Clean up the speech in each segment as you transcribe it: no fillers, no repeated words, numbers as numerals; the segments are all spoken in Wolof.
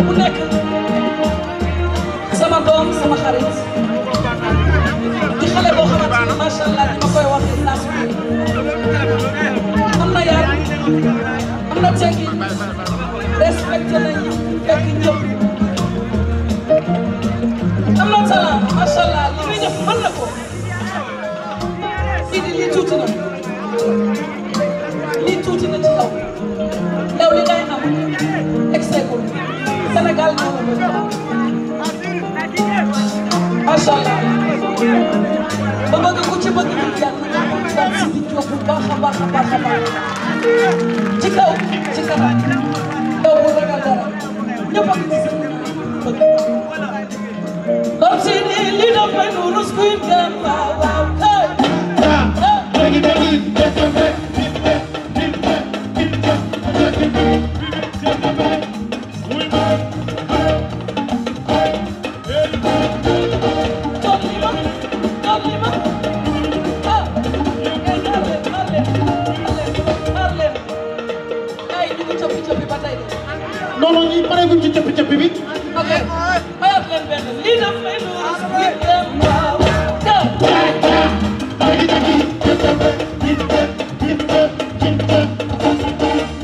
bu nekk doom sama xarit di xale boo xamante ni macha allah ni ma koy waxee saa su ne am na yar am na teggin respecté nañu fekk ñëpp am na talent macha allah li muy def mën na ko Sidi lii tuuti na lii tuuti na ci yow yow li ngay am execo Sénégal ñoo la bëgg macha allah ba bëgg ku ci bëgg di yàlla daal Sidi Diop bu baax a baax a baax a baax ci kaw ci kanam yow bu ragal dara ñëpp a ngi ci Sidi bëgg comme Sidi li dafay nu rus kuy dem waaw waaw non non ñuy pare guñ ci coppi coppi bi. ok ayat leen benn lii daf lay nuyu si dem waaw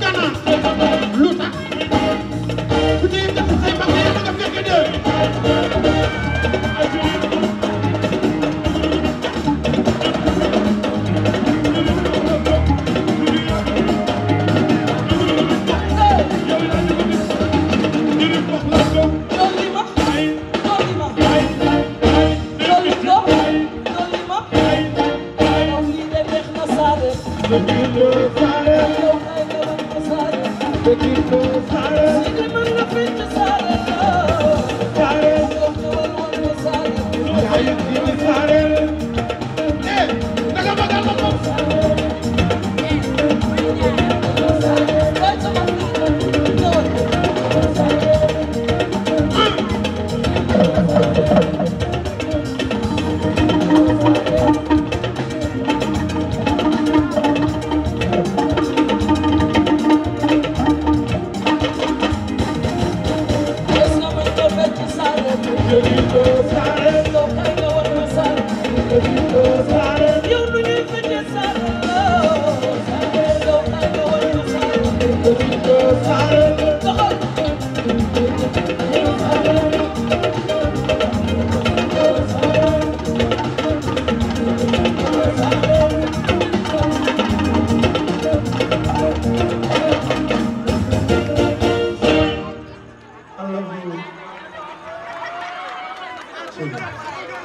Gana lu tax bu ñuy def say mag yi nga fekk dee.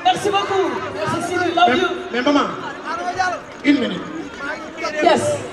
Merci beaucoup. Merci Sidi, love you. Mais maman, une minute. Yes.